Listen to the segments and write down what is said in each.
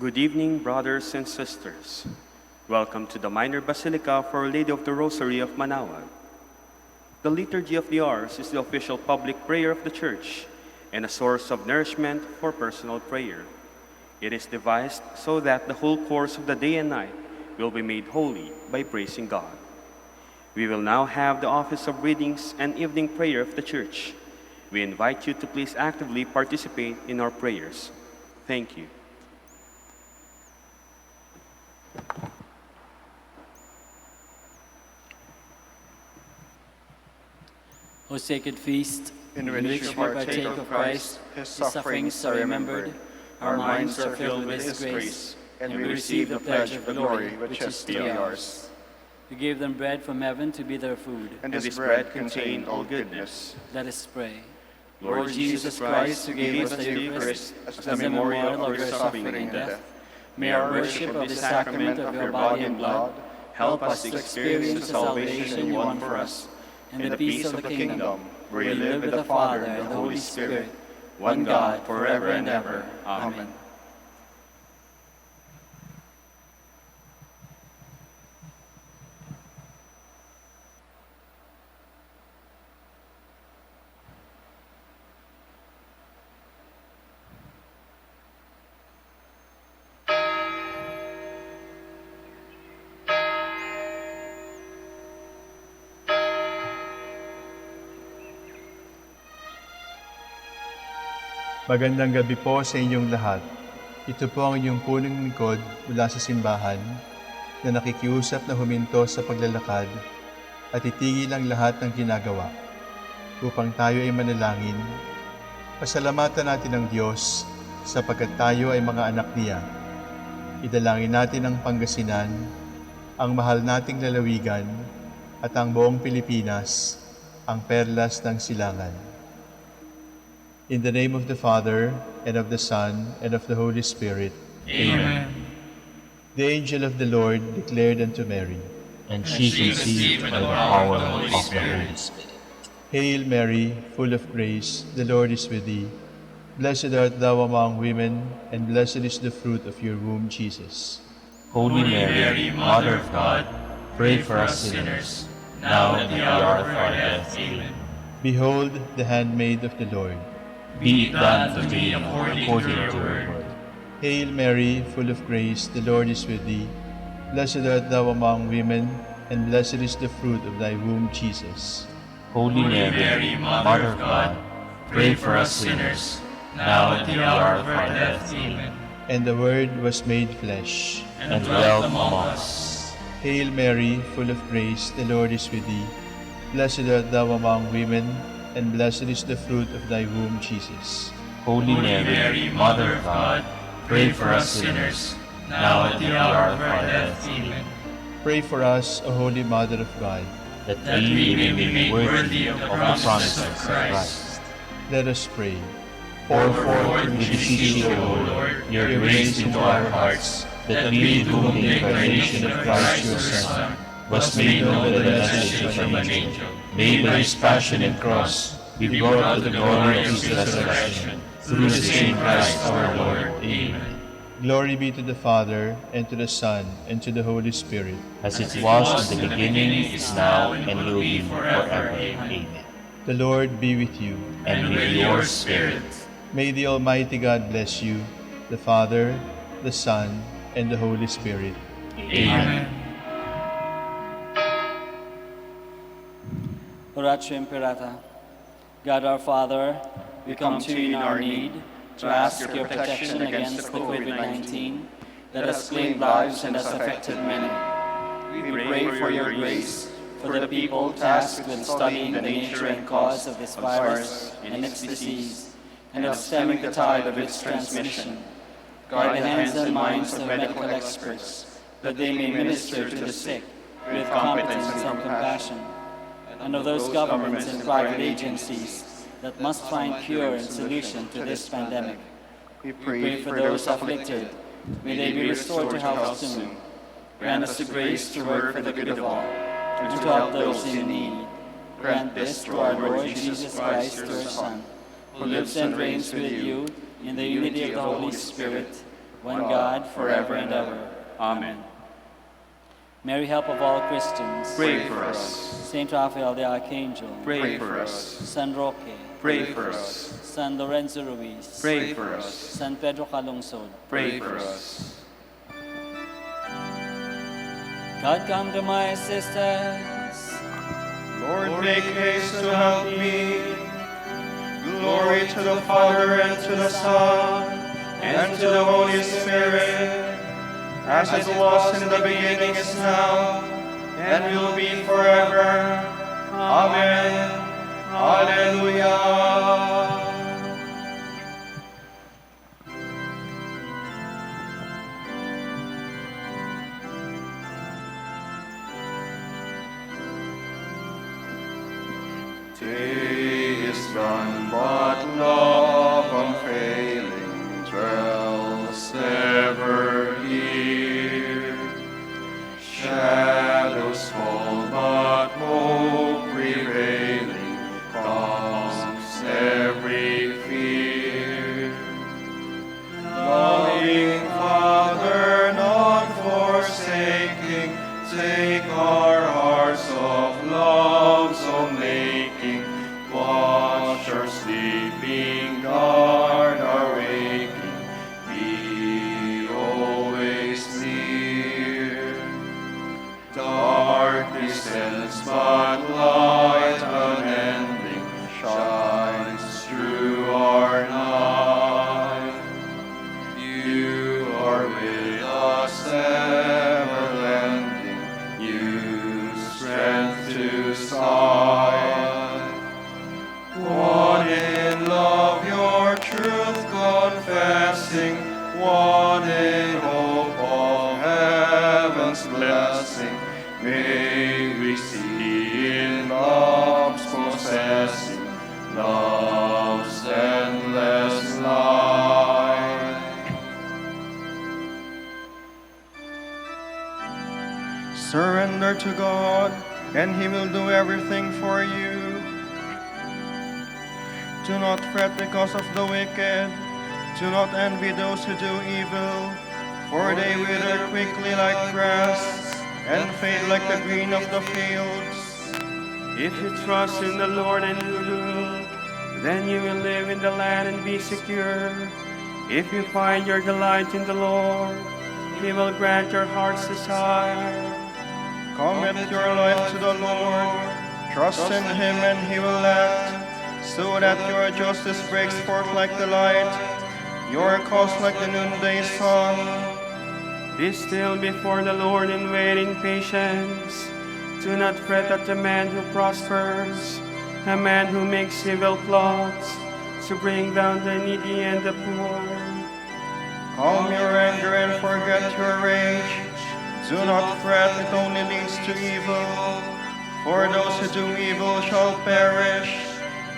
Good evening, brothers and sisters. Welcome to the Minor Basilica for Our Lady of the Rosary of Manaoag. The Liturgy of the Hours is the official public prayer of the Church and a source of nourishment for personal prayer. It is devised so that the whole course of the day and night will be made holy by praising God. We will now have the office of readings and evening prayer of the Church. We invite you to please actively participate in our prayers. Thank you. O sacred feast, in which we partake of Christ, his sufferings are remembered, our minds are filled with his grace, and we receive the pledge of glory which is still yours. You gave them bread from heaven to be their food. And this bread contained all goodness. Let us pray. Lord Jesus Christ, who gave us the Eucharist as the memorial of your suffering and death, may our worship of the sacrament of your body and blood help us to experience the salvation you won for us, and the peace of the kingdom, where you live with the Father and the Holy Spirit, one God, forever and ever. Amen. Magandang gabi po sa inyong lahat. Ito po ang inyong punong lingkod mula sa simbahan na nakikiusap na huminto sa paglalakad at itigil ang lahat ng ginagawa upang tayo ay manalangin. Pasalamatan natin ang Diyos sapagkat tayo ay mga anak niya. Idalangin natin ang Pangasinan, ang mahal nating lalawigan at ang buong Pilipinas, ang perlas ng silangan. In the name of the Father, and of the Son, and of the Holy Spirit. Amen. The angel of the Lord declared unto Mary, And she conceived by the power of the Holy Spirit. Hail Mary, full of grace, the Lord is with thee. Blessed art thou among women, and blessed is the fruit of your womb, Jesus. Holy Mary, Mother of God, pray for us sinners, now and at the hour of our death. Amen. Behold the handmaid of the Lord. Be it done to me according to your word. Hail Mary, full of grace, the Lord is with thee. Blessed art thou among women, and blessed is the fruit of thy womb, Jesus. Holy Mary, Mother of God, pray for us sinners, now and at the hour of our death. Amen. And the Word was made flesh, and dwelt among us. Hail Mary, full of grace, the Lord is with thee. Blessed art thou among women, and blessed is the fruit of thy womb, Jesus. Holy Mary, Mother of God, pray for us sinners, now and at the hour of our death. Amen. Pray for us, O Holy Mother of God, that we may be made worthy of the promises of Christ. Let us pray. Pour forth, we beseech you, O Lord, your grace into our hearts, that we, to whom the incarnation of Christ your Son was made known by the message of an angel, may by his passion and cross be brought to the glory of his resurrection, through the same Christ our Lord. Amen. Glory be to the Father, and to the Son, and to the Holy Spirit. As it was in the beginning, is now, and will be forever. Amen. The Lord be with you. And with your spirit. May the Almighty God bless you, the Father, the Son, and the Holy Spirit. Amen. Oratio Imperata. God our Father, we come to you in our need to ask your protection against the COVID-19 that has claimed lives and has affected many. We pray for your grace for the people tasked with studying the nature and cause of this virus and its disease, and of stemming the tide of its transmission. Guide the hands and minds of medical experts, that they may minister to the sick with competence and compassion, and of those governments and private agencies that must find cure and solution to this pandemic. We pray for those afflicted. May they be restored to health soon. Grant us the grace to work for the good of all, and to help those in need. Grant this through our Lord Jesus Christ, your Son, who lives and reigns with you in the unity of the Holy Spirit, one God, forever and ever. Amen. Mary, help of all Christians. Pray for us. Saint Raphael the Archangel. Pray for us. San Roque. Pray for us. San Lorenzo Ruiz. Pray for us. San Pedro Calungsod. Pray for us. God come to my assistance. Lord, make haste to help me. Glory to the Father, and to the Son, and to the Holy Spirit, as it was in the beginning, is now, and will be forever. Amen. Hallelujah. Day is gone, but love unfailing dwells ever here. Shadows fall, but hope prevailing calms every fear. Loving Father, not forsaking, take our hearts of love so making. Watch our sleeping, guard our waking, be always near. Darkness ends, but light unending shines through our night. You are with us, ever lending new strength to sight. One in love, your truth confessing, one in hope of heaven's blessing. May we see in love's possessing, love's endless light. Surrender to God, and He will do everything for you. Do not fret because of the wicked. Do not envy those who do evil, for they wither quickly like grass, and fade like the green of the fields. If you trust in the Lord and you do, then you will live in the land and be secure. If you find your delight in the Lord, He will grant your heart's desire. Commit your life to the Lord. Trust in Him, and He will act, so that your justice breaks forth like the light, your cause like the noonday sun. Be still before the Lord in waiting patience. Do not fret at the man who prospers, a man who makes evil plots, to bring down the needy and the poor. Calm your anger and forget your rage. Do not fret, it only leads to evil. For those who do evil shall perish.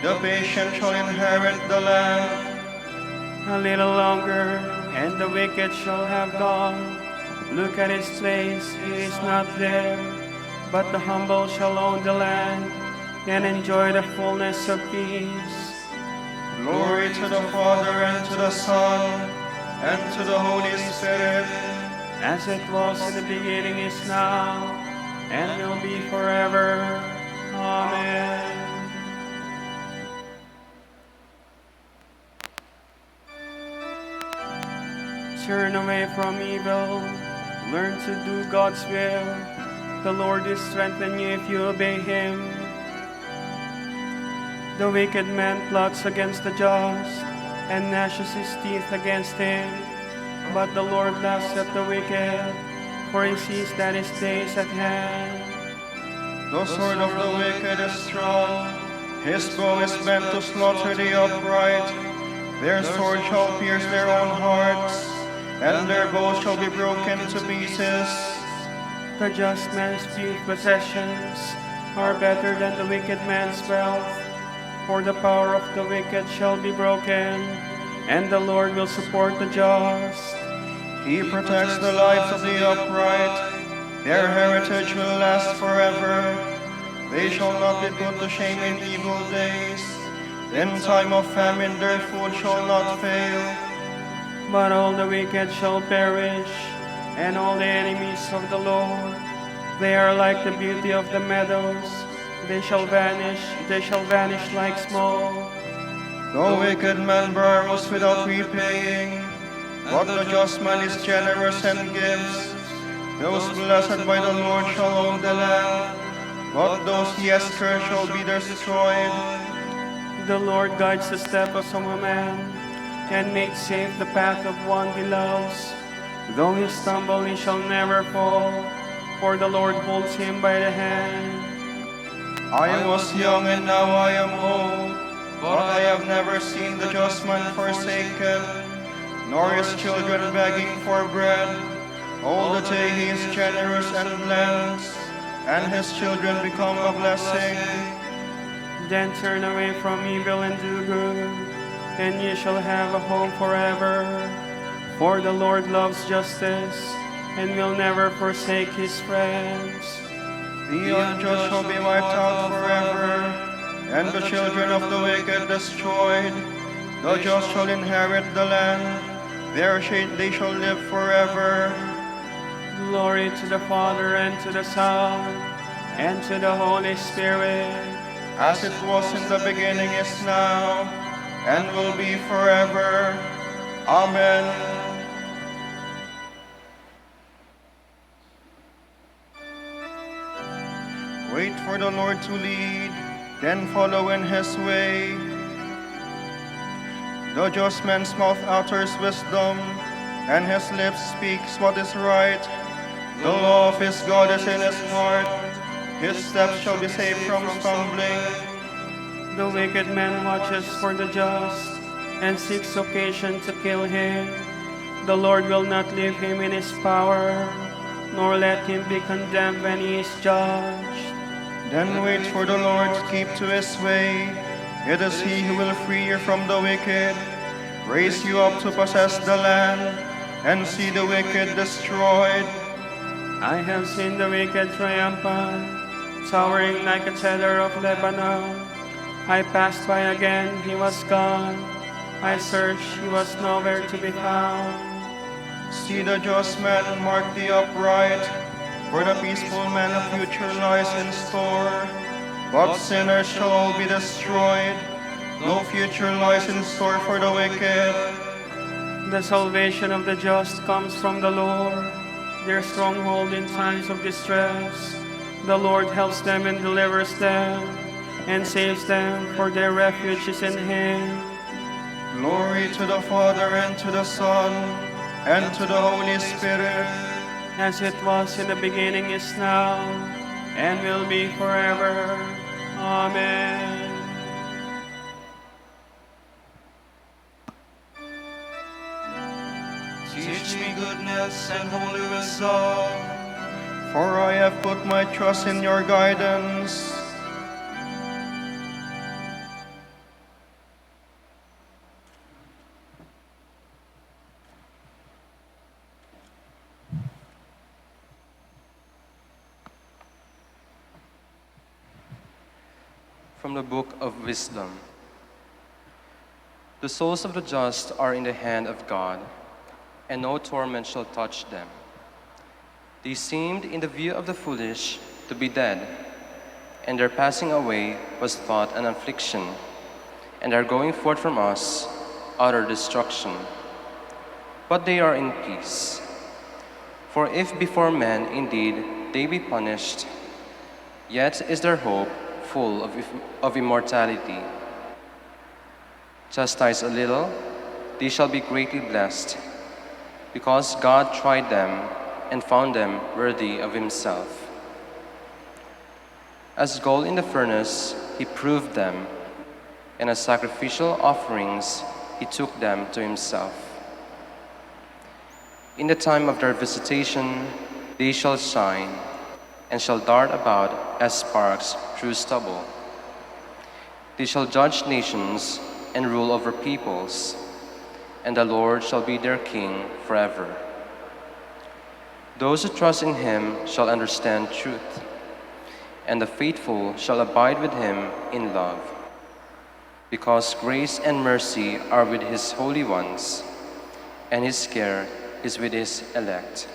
The patient shall inherit the land. A little longer, and the wicked shall have gone. Look at his place, he is not there. But the humble shall own the land, and enjoy the fullness of peace. Glory to the Father, and to the Son, and to the Holy Spirit. As it was in the beginning, is now, and will be forever. Amen. Turn away from evil, learn to do God's will. The Lord will strengthen you if you obey Him. The wicked man plots against the just, and gnashes his teeth against him. But the Lord laughs at the wicked, for He sees that his day is at hand. The sword of the wicked is strong, his bow is bent to slaughter the upright. Their sword shall pierce their own hearts, and their bows shall be broken to pieces. The just man's few possessions are better than the wicked man's wealth, for the power of the wicked shall be broken, and the Lord will support the just. He protects the lives of the upright, their heritage will last forever. They shall not be put to shame in evil days. In time of famine their food shall not fail. But all the wicked shall perish, and all the enemies of the Lord. They are like the beauty of the meadows. They shall vanish like smoke. The wicked man borrows without repaying, but the just man is generous and gives. Those blessed by the Lord shall own the land, but those he has cursed shall be destroyed. The Lord guides the steps of a man, and makes safe the path of one he loves. Though he stumble, he shall never fall, for the Lord holds him by the hand. I was young and now I am old, but I have never seen the just man forsaken, nor his children begging for bread. All the day he is generous and lends, and his children become a blessing. Then turn away from evil and do good, and ye shall have a home forever. For the Lord loves justice, and will never forsake his friends. The unjust shall be wiped out forever, and the children of the wicked destroyed. The just shall inherit the land, there they shall live forever. Glory to the Father, and to the Son, and to the Holy Spirit. As it was in the beginning, is now, and will be forever. Amen. Wait for the Lord to lead, then follow in his way. The just man's mouth utters wisdom, and his lips speaks what is right. The law of his God is in his heart, his steps shall be safe from stumbling. The wicked man watches for the just, and seeks occasion to kill him. The Lord will not leave him in his power, nor let him be condemned when he is judged. Then wait for the Lord to keep to his way. It is he who will free you from the wicked, raise you up to possess the land, and see the wicked destroyed. I have seen the wicked triumphant, towering like a cedar of Lebanon. I passed by again, he was gone. I searched, he was nowhere to be found. See the just man, mark the upright, for the peaceful man a future lies in store. But sinners shall all be destroyed, no future lies in store for the wicked. The salvation of the just comes from the Lord, their stronghold in times of distress. The Lord helps them and delivers them, and saves them, for their refuge is in him. Glory to the Father, and to the Son, and to the Holy Spirit, as it was in the beginning, is now, and will be forever. Amen. Teach me goodness and holy wisdom, for I have put my trust in your guidance. From the Book of Wisdom. The souls of the just are in the hand of God, and no torment shall touch them. They seemed in the view of the foolish to be dead, and their passing away was thought an affliction, and their going forth from us utter destruction. But they are in peace. For if before men indeed they be punished, yet is their hope full of immortality. Chastise a little, they shall be greatly blessed, because God tried them and found them worthy of himself. As gold in the furnace, he proved them, and as sacrificial offerings, he took them to himself. In the time of their visitation, they shall shine, and shall dart about as sparks through stubble. They shall judge nations and rule over peoples, and the Lord shall be their king forever. Those who trust in him shall understand truth, and the faithful shall abide with him in love. Because grace and mercy are with his holy ones, and his care is with his elect.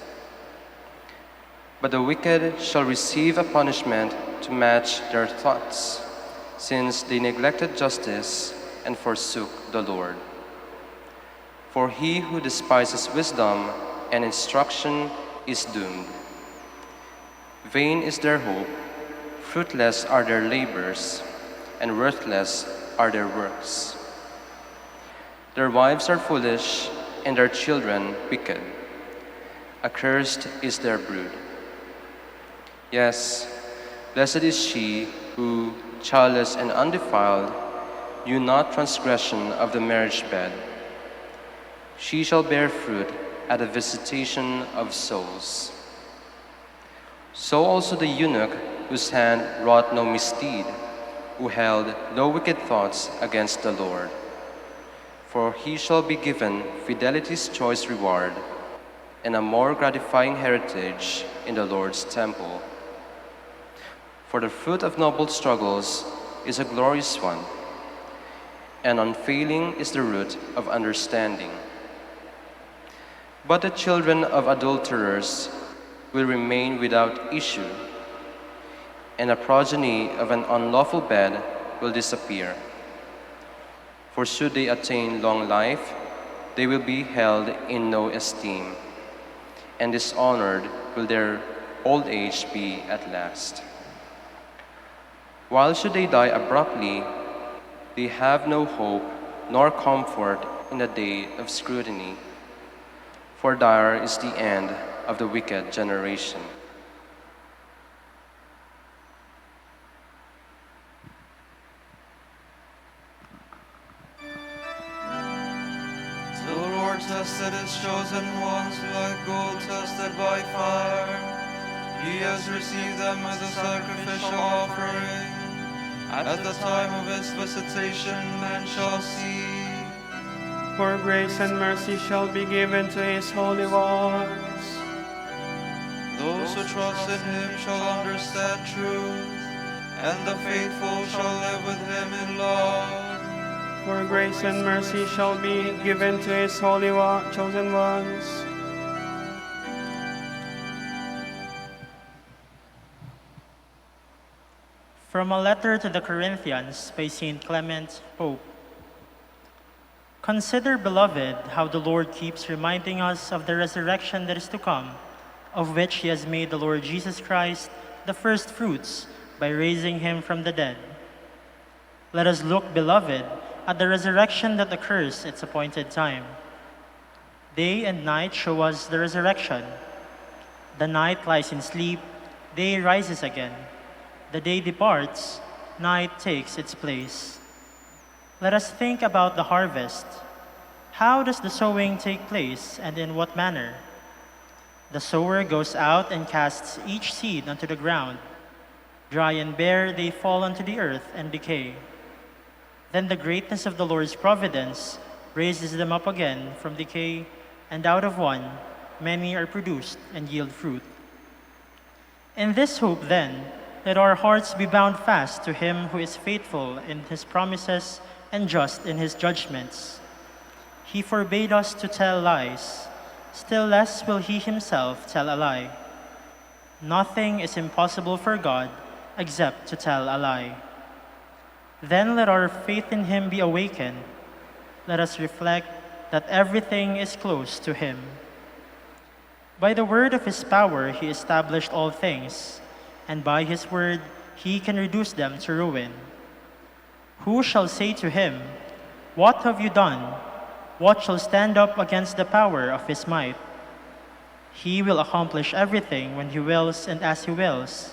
But the wicked shall receive a punishment to match their thoughts, since they neglected justice and forsook the Lord. For he who despises wisdom and instruction is doomed. Vain is their hope, fruitless are their labors, and worthless are their works. Their wives are foolish, and their children wicked. Accursed is their brood. Yes, blessed is she who, childless and undefiled, knew not transgression of the marriage bed. She shall bear fruit at the visitation of souls. So also the eunuch whose hand wrought no misdeed, who held no wicked thoughts against the Lord. For he shall be given fidelity's choice reward, and a more gratifying heritage in the Lord's temple. For the fruit of noble struggles is a glorious one, and unfailing is the root of understanding. But the children of adulterers will remain without issue, and a progeny of an unlawful bed will disappear. For should they attain long life, they will be held in no esteem, and dishonored will their old age be at last. While should they die abruptly, they have no hope nor comfort in the day of scrutiny. For dire is the end of the wicked generation. The Lord tested his chosen ones like gold tested by fire. He has received them as a sacrificial offering. At the time of his visitation, men shall see. For grace and mercy shall be given to his holy ones. Those who trust in him shall understand truth, and the faithful shall live with him in love. For grace and mercy shall be given to his holy chosen ones. From a letter to the Corinthians by Saint Clement, Pope. Consider, beloved, how the Lord keeps reminding us of the resurrection that is to come, of which he has made the Lord Jesus Christ the first fruits by raising him from the dead. Let us look, beloved, at the resurrection that occurs at its appointed time. Day and night show us the resurrection. The night lies in sleep, day rises again. The day departs, night takes its place. Let us think about the harvest. How does the sowing take place, and in what manner? The sower goes out and casts each seed onto the ground. Dry and bare, they fall onto the earth and decay. Then the greatness of the Lord's providence raises them up again from decay, and out of one, many are produced and yield fruit. In this hope, then, let our hearts be bound fast to him who is faithful in his promises and just in his judgments. He forbade us to tell lies, still less will he himself tell a lie. Nothing is impossible for God except to tell a lie. Then let our faith in him be awakened. Let us reflect that everything is close to him. By the word of his power he established all things, and by his word he can reduce them to ruin. Who shall say to him, "What have you done?" What shall stand up against the power of his might? He will accomplish everything when he wills and as he wills,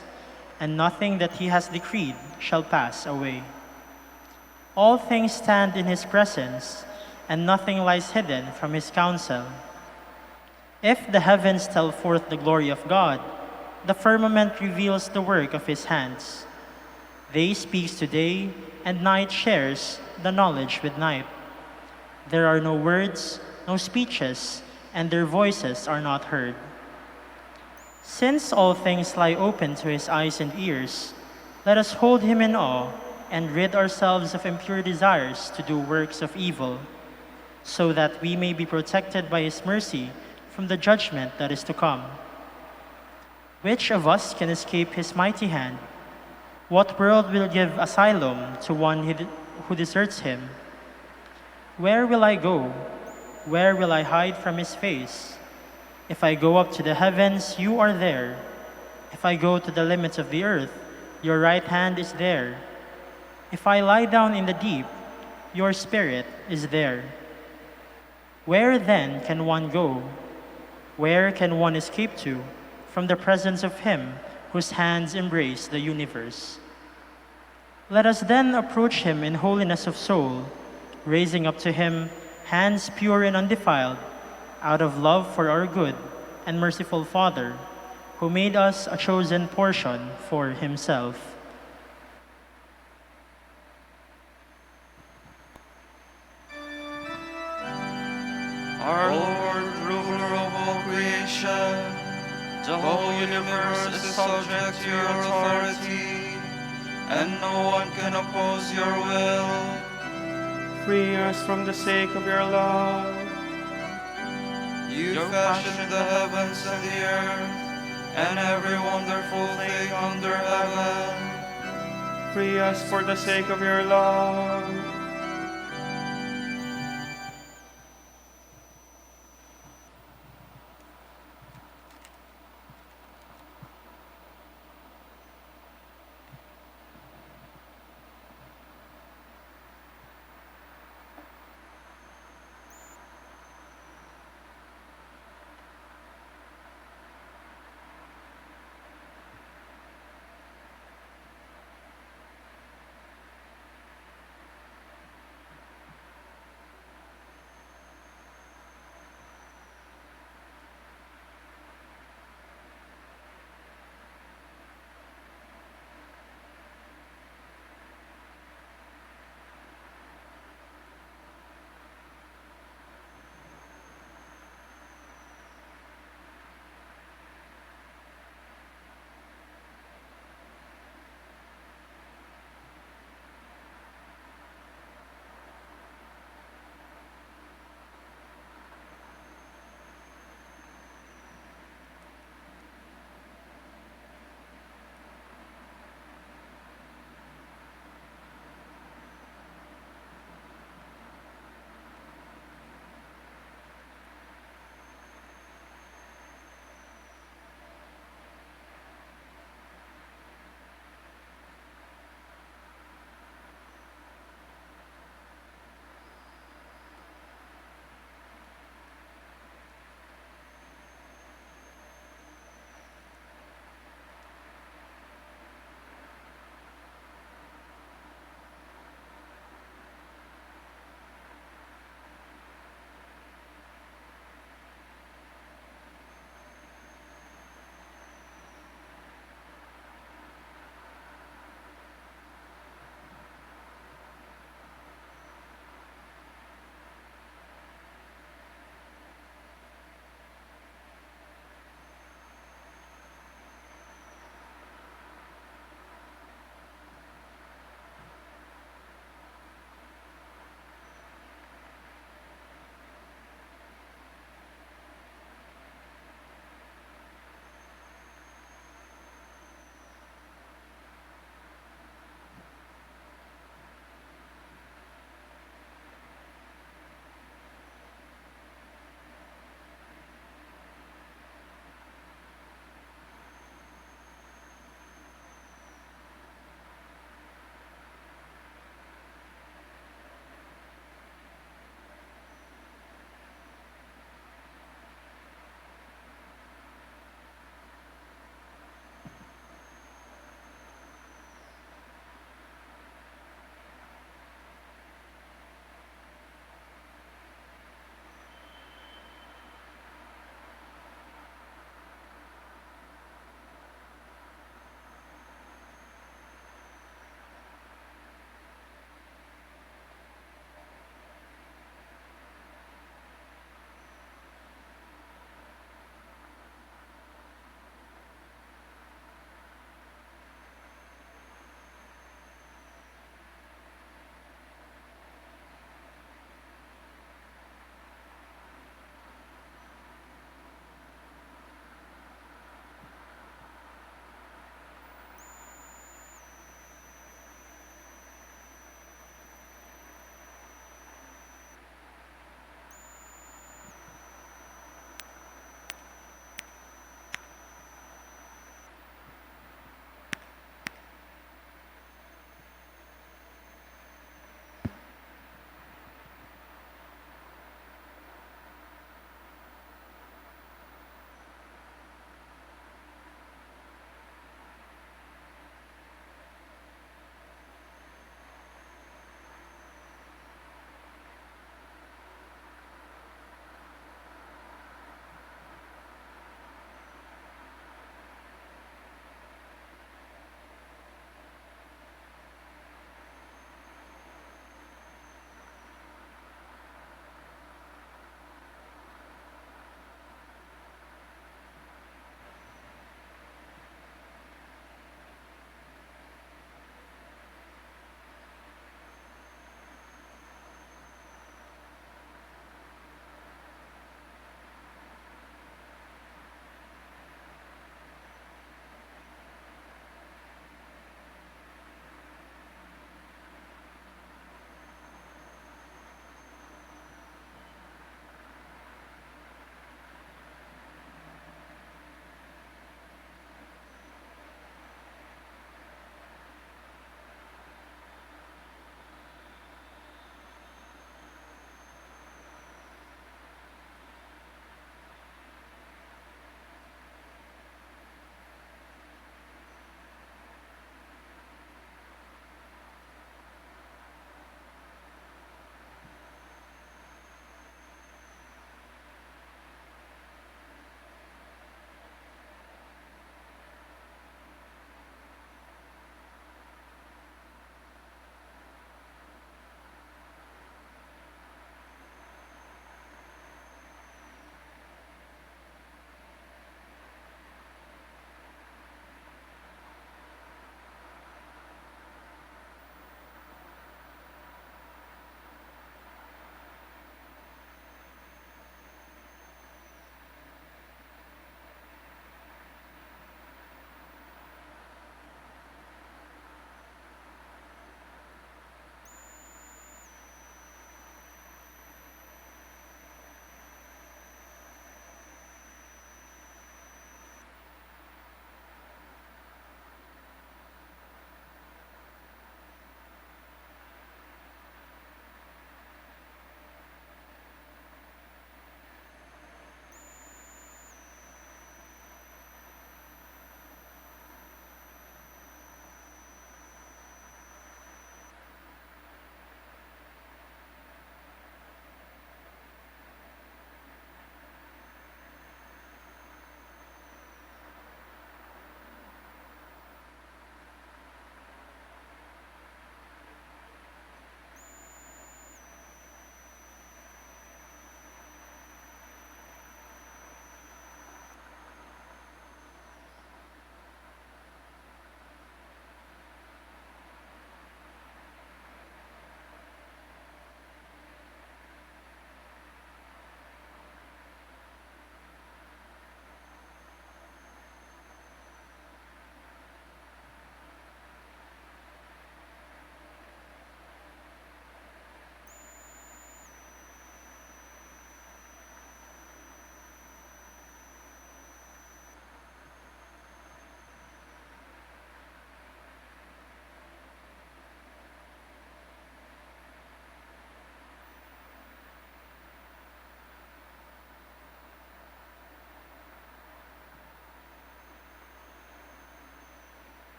and nothing that he has decreed shall pass away. All things stand in his presence, and nothing lies hidden from his counsel. If the heavens tell forth the glory of God, the firmament reveals the work of his hands. Day speaks to day, and night shares the knowledge with night. There are no words, no speeches, and their voices are not heard. Since all things lie open to his eyes and ears, let us hold him in awe and rid ourselves of impure desires to do works of evil. so that we may be protected by his mercy from the judgment that is to come. Which of us can escape his mighty hand? What world will give asylum to one who deserts him? Where will I go? Where will I hide from his face? If I go up to the heavens, you are there. If I go to the limits of the earth, your right hand is there. If I lie down in the deep, your spirit is there. Where then can one go? Where can one escape to from the presence of him whose hands embrace the universe? Let us then approach him in holiness of soul, raising up to him hands pure and undefiled, out of love for our good and merciful Father, who made us a chosen portion for himself. Our Lord, ruler of all creation, the whole universe is subject to your authority, and no one can oppose your will. Free us from the sake of your love. You fashioned the heavens and the earth, and every wonderful thing under heaven. Free us for the sake of your love.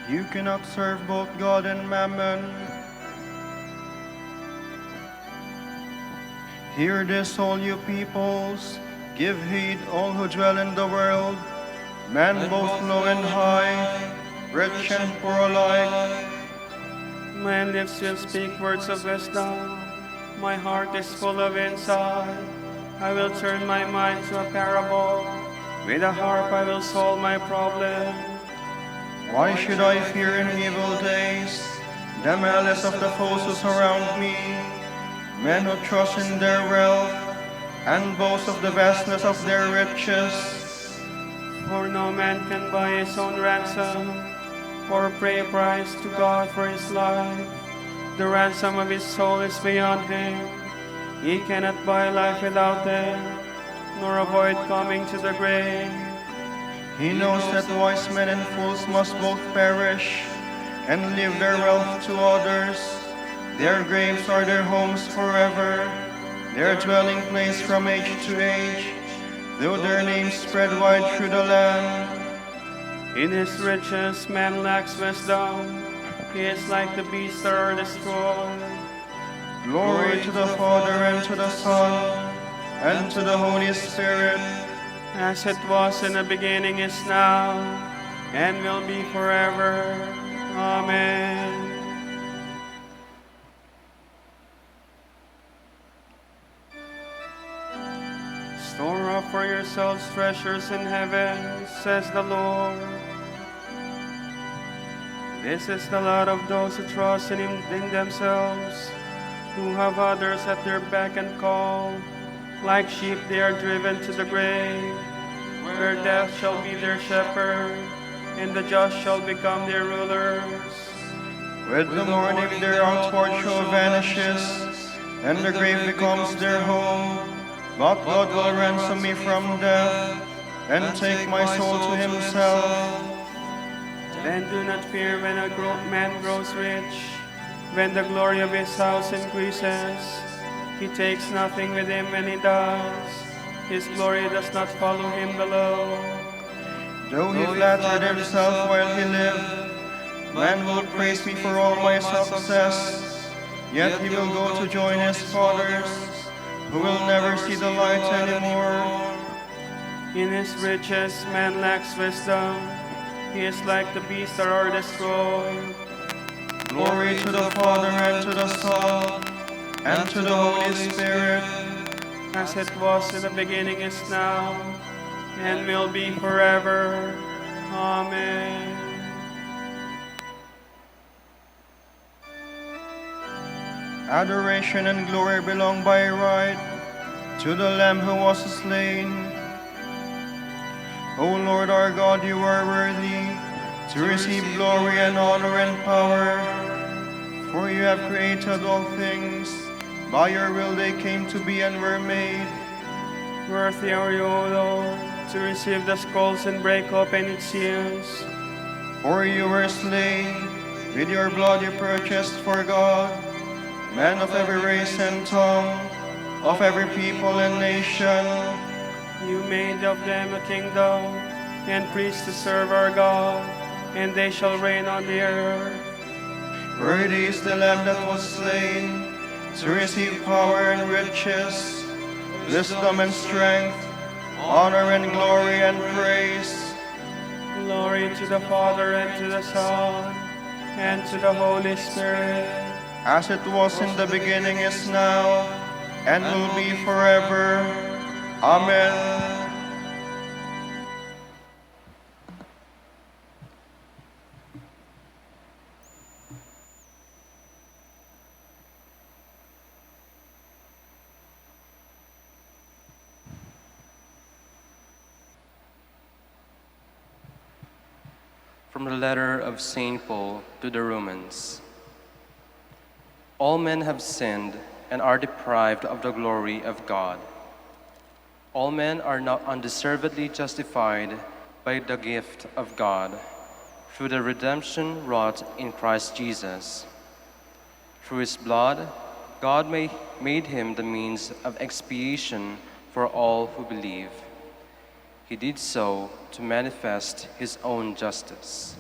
You cannot serve both God and mammon. Hear this, all you peoples. Give heed, all who dwell in the world. Man both low and high, rich and poor alike. My lips will speak words of wisdom. My heart is full of insight. I will turn my mind to a parable. With a harp I will solve my problem. Why should I fear in evil days the malice of the foes who surround me? Men who trust in their wealth and boast of the vastness of their riches. For no man can buy his own ransom, or pay a price to God for his life. The ransom of his soul is beyond him. He cannot buy life without death, nor avoid coming to the grave. He knows that wise men and fools must both perish and leave their wealth to others. Their graves are their homes forever, their dwelling place from age to age, though their names spread wide through the land. In his riches man lacks wisdom. He is like the beasts that are destroyed. Glory to the Father, and to the Son, and to the Holy Spirit, As it was in the beginning, is now, and will be forever. Amen. Store up for yourselves treasures in heaven, says the Lord. This is the lot of those who trust in themselves, who have others at their beck and call. Like sheep they are driven to the grave, where death shall be their shepherd, and the just shall become their rulers. with the morning their outward show vanishes, and the grave becomes their home. But God will ransom me from death, and take my soul to himself. Then do not fear when a man grows rich, when the glory of his house increases. He takes nothing with him when he dies. His glory does not follow him below. Though he flattered himself while he lived, man will praise me for all my success. Yet he will go to join his fathers, who will never see the light anymore. In his riches man lacks wisdom. He is like the beasts that are destroyed. Glory to the Father, and to the Son, and to the Holy Spirit, As it was in the beginning, is now, and will be forever. Amen. adoration and glory belong by right to the Lamb who was slain. O Lord our God, you are worthy to receive glory and honor and power, for you have created all things. By your will they came to be and were made. Worthy are you, O Lord, to receive the scrolls and break open its seals. For you were slain, with your blood you purchased for God men of every race and tongue, of every people and nation. You made of them a kingdom and priests to serve our God, and they shall reign on the earth. Worthy is the Lamb that was slain to receive power and riches, wisdom and strength, honor and glory and praise. Glory to the Father, and to the Son, and to the Holy Spirit. As it was in the beginning, is now, and will be forever. Amen. From the letter of St. Paul to the Romans. All men have sinned and are deprived of the glory of God. All men are not undeservedly justified by the gift of God through the redemption wrought in Christ Jesus. Through his blood, God made him the means of expiation for all who believe. He did so to manifest his own justice.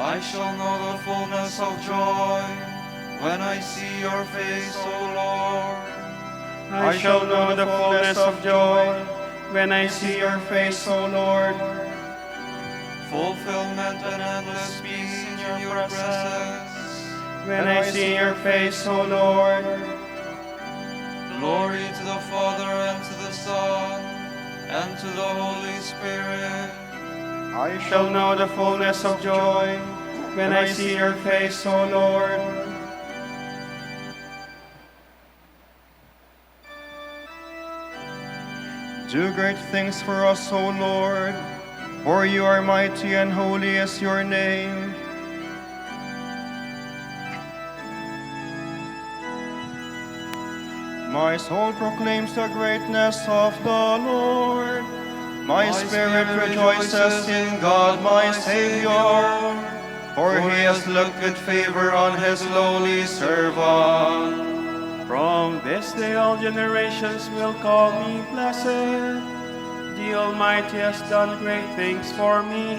I shall know the fullness of joy when I see your face, O Lord. I shall know the fullness of joy when I see your face, O Lord. Fulfillment and endless peace in your presence. When I see your face, O Lord. Glory to the Father, and to the Son, and to the Holy Spirit. I shall know the fullness of joy when I see your face, O Lord. Do great things for us, O Lord, for you are mighty and holy is your name. My soul proclaims the greatness of the Lord. My spirit rejoices in God, my Savior, for he has looked with favor on his lowly servant. From this day all generations will call me blessed. The Almighty has done great things for me,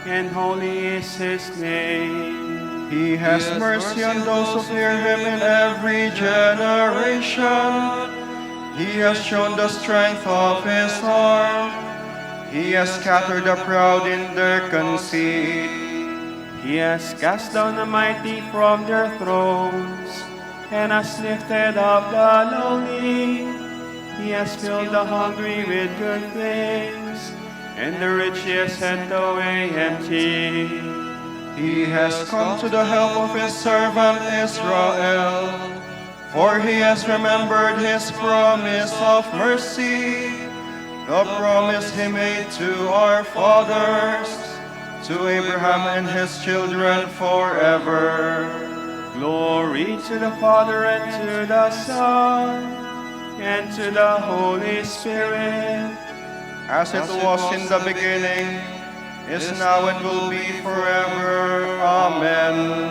and holy is his name. He has mercy on those who fear him in every generation. He has shown the strength of his arm. He has scattered the proud in their conceit. He has cast down the mighty from their thrones, and has lifted up the lowly. He has filled the hungry with good things, and the rich he has sent away empty. He has come to the help of his servant Israel, for he has remembered his promise of mercy, the promise he made to our fathers, to Abraham and his children forever. Glory to the Father, and to the Son, and to the Holy Spirit, as it was in the beginning, is now, and will be forever. Amen.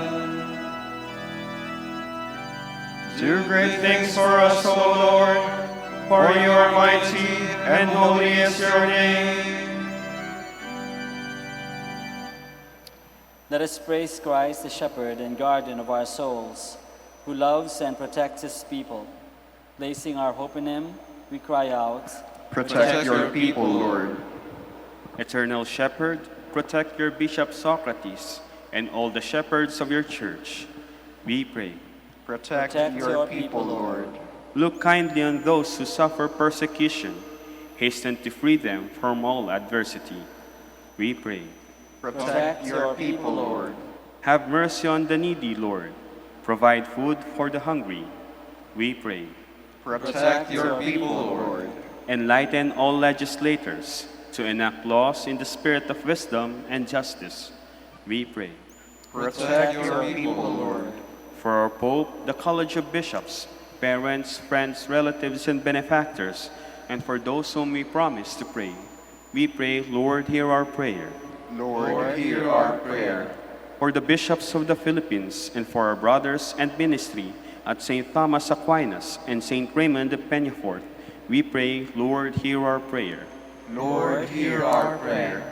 Do great things for us, O Lord, for you are mighty, and holy is your name. Let us praise Christ, the shepherd and guardian of our souls, who loves and protects his people. Placing our hope in him, we cry out, Protect your people, Lord. Eternal Shepherd, protect your Bishop Socrates and all the shepherds of your church. We pray. Protect your people, Lord. Look kindly on those who suffer persecution. Hasten to free them from all adversity. We pray. Protect your people, Lord. Have mercy on the needy, Lord. Provide food for the hungry. We pray. Protect your people, Lord. Enlighten all legislators to enact laws in the spirit of wisdom and justice. We pray. Protect your people, Lord. For our Pope, the College of Bishops, parents, friends, relatives, and benefactors, and for those whom we promise to pray, we pray, Lord, hear our prayer. Lord, hear our prayer. For the bishops of the Philippines, and for our brothers and ministry at St. Thomas Aquinas and St. Raymond de Peñafort, we pray, Lord, hear our prayer. Lord, hear our prayer.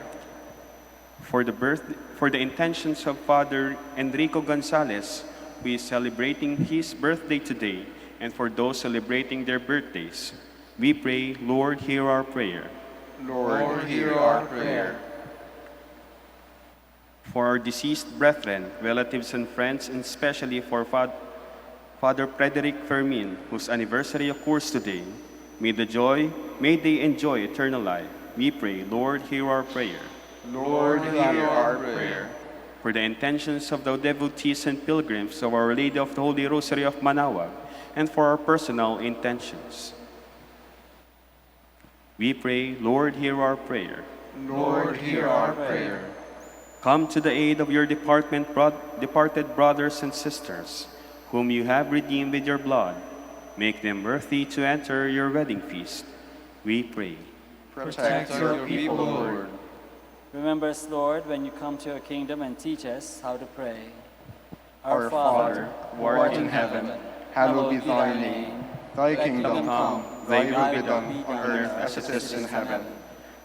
For the intentions of Father Enrico Gonzalez, who is celebrating his birthday today, and for those celebrating their birthdays, we pray, Lord, hear our prayer. Lord, hear our prayer. For our deceased brethren, relatives, and friends, and especially for Father Frederick Fermin, whose anniversary occurs today, may they enjoy eternal life. We pray, Lord, hear our prayer. Lord, hear our prayer. For the intentions of the devotees and pilgrims of Our Lady of the Holy Rosary of Manaoag, and for our personal intentions, we pray, Lord, hear our prayer. Lord, hear our prayer. Come to the aid of your departed brothers and sisters, whom you have redeemed with your blood. Make them worthy to enter your wedding feast. We pray. Protect your people, Lord. Remember us, Lord, when you come to your kingdom and teach us how to pray. Our Father, who art in heaven, hallowed be thy name. Thy kingdom come, thy will be done on earth as it is in heaven.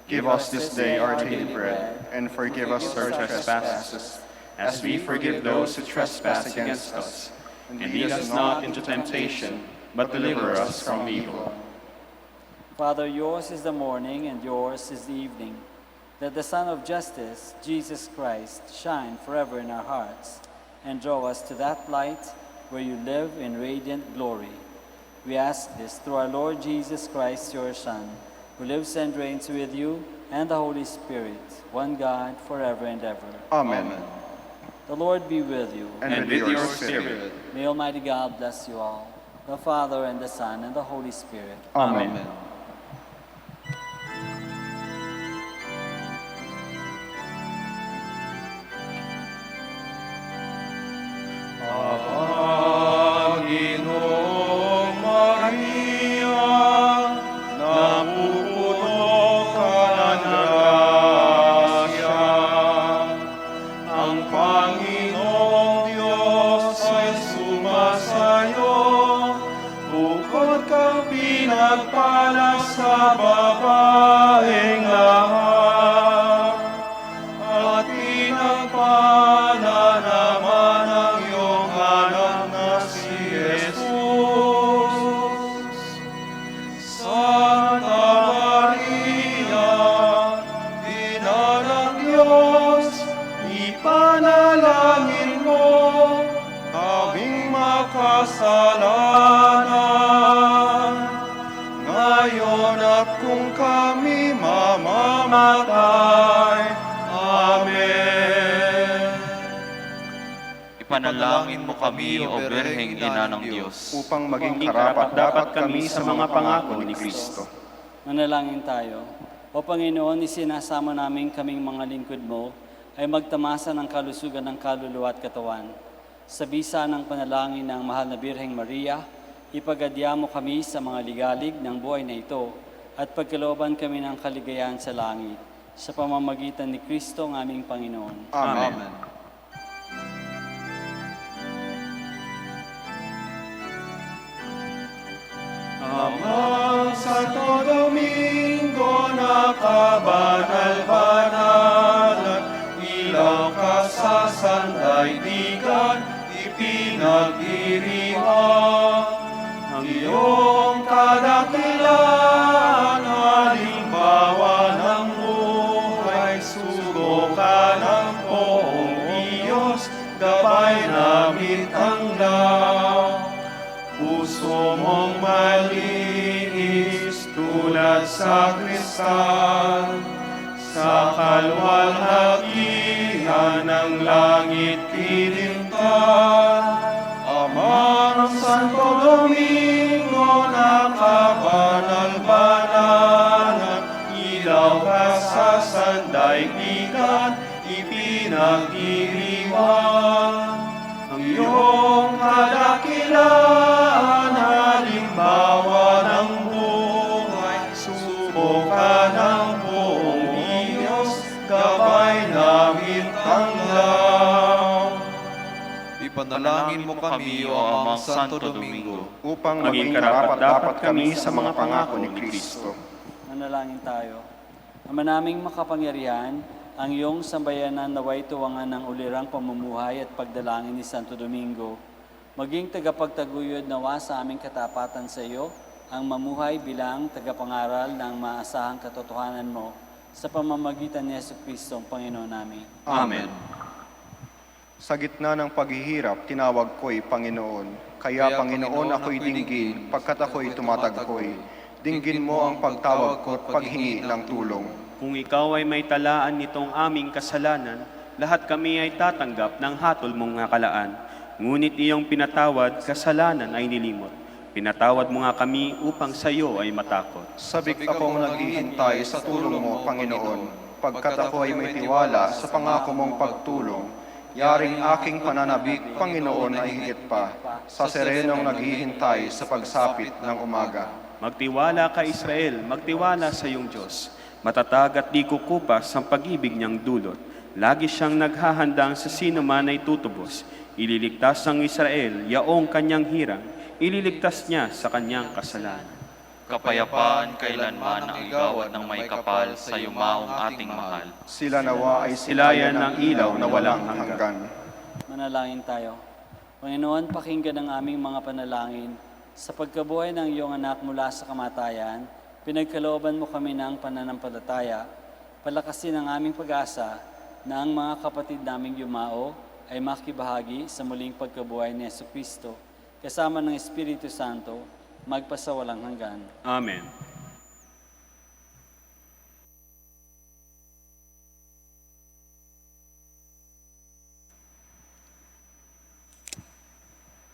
Give us this day our daily bread, and forgive us our trespasses, as we forgive those who trespass against us. And lead us not into temptation, but deliver us from evil. Father, yours is the morning and yours is the evening. Let the Son of Justice, Jesus Christ, shine forever in our hearts and draw us to that light where you live in radiant glory. We ask this through our Lord Jesus Christ, your Son, who lives and reigns with you and the Holy Spirit, one God, forever and ever. Amen. The Lord be with you. And with your spirit. May Almighty God bless you all, the Father and the Son and the Holy Spirit. Amen. Panginoong Maria, napupuno ka ng grasya. Ang Panginoong Diyos ay sumasayo, bukod kang pinagpala sa babaeng lahat. At pinagpala naman ang iyong anak na si Jesus. Santa Maria, ina ng Diyos, ipanalangin mo kaming makasalanan, ngayon at kung kami mamamatay. Amen. Ipanalangin mo kami, O Birheng Ina ng Diyos, Upang maging karapat-dapat kami sa mga pangako ni Kristo. Manalangin tayo. O Panginoon, isinasama namin kaming mga lingkod mo ay magtamasa ng kalusugan ng kaluluwa at katawan. Sa bisa ng panalangin ng mahal na Birheng Maria, ipagadya mo kami sa mga ligalig ng buhay na ito at pagkalooban kami ng kaligayahan sa langit sa pamamagitan ni Kristo ang aming Panginoon. Amen. Amang Santo Domingo na kabanal-banal at ilaw ka sa sandaigdigan, ipinagdiriwang ang iyong kadakilaan, halimbawa ng buhay, sugo ka ng poong Diyos, gabay namin tanglaw. Puso mong malinis tulad sa kristal, sa kalwalhagian ng langit kinintay. Amang Santo Domingo na kabanal-banal at ilaw ka sa sandaigdigan, ipinagdiriwang ang iyong kadakilaan, halimbawa ng buhay, subo ka ng buong Diyos, gabay namin tanglaw. Ipanalangin mo kami, O Amang Santo Domingo, Upang maging karapat-dapat kami sa mga pangako ni Kristo. Manalangin tayo. Ama naming makapangyarihan, ang iyong sambayanan naway tuwangan ng ulirang pamumuhay at pagdalangin ni Santo Domingo. Maging tagapagtaguyod nawa sa aming katapatan sa iyo, ang mamuhay bilang tagapangaral ng maasahang katotohanan mo sa pamamagitan ni Jesucristo ang Panginoon namin. Amen. Sa gitna ng paghihirap, tinawag ko'y Panginoon. Kaya Panginoon, ako'y dinggin, pagkat ako'y tumatagkoy. Dinggin mo ang pagtawag ko at paghingi ng tulong. Kung ikaw ay may talaan nitong aming kasalanan, lahat kami ay tatanggap ng hatol mong hakalaan. Ngunit iyong pinatawad, kasalanan ay nilimot. Pinatawad mo nga kami upang sa iyo ay matakot. Sabik akong naghihintay sa tulong mo, Panginoon, pagkat ako ay may tiwala sa pangako mong pagtulong. Yaring aking pananabik, Panginoon, ay higit pa, sa serenong naghihintay sa pagsapit ng umaga. Magtiwala ka, Israel, magtiwala sa iyong Diyos. Matatag at di kukupas ang pag-ibig niyang dulot. Lagi siyang naghahandang sa sino man ay tutubos. Ililigtas ang Israel, yaong kanyang hirang. Ililigtas niya sa kanyang kasalanan. kapayapaan kailanman ang igawad ng may kapal sa yumaong ating mahal. Sila nawa ay Silayan ng ilaw na walang hanggan. Manalangin tayo. Panginoon, pakinggan ang aming mga panalangin. Sa pagkabuhay ng iyong anak mula sa kamatayan, pinagkalooban mo kami ng pananampalataya. Palakasin ang aming pag-asa na ang mga kapatid naming yumao ay makibahagi sa muling pagkabuhay ni Jesucristo, kasama ng Espiritu Santo, magpasawalang hanggan. Amen.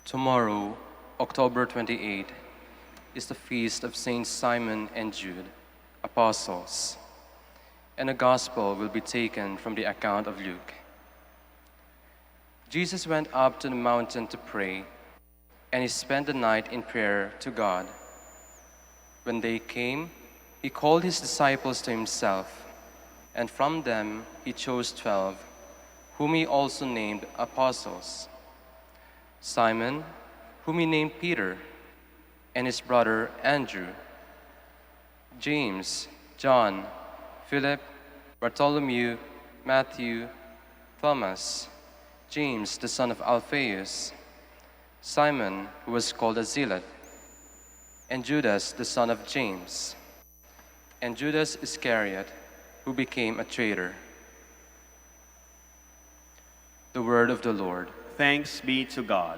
Tomorrow, October 28, is the feast of Saints Simon and Jude, apostles, and a gospel will be taken from the account of Luke. Jesus went up to the mountain to pray, and he spent the night in prayer to God. When they came, he called his disciples to himself, and from them he chose 12, whom he also named apostles: Simon, whom he named Peter, and his brother Andrew, James, John, Philip, Bartholomew, Matthew, Thomas, James the son of Alphaeus, Simon, who was called a zealot, and Judas the son of James, and Judas Iscariot, who became a traitor. The word of the Lord. Thanks be to God.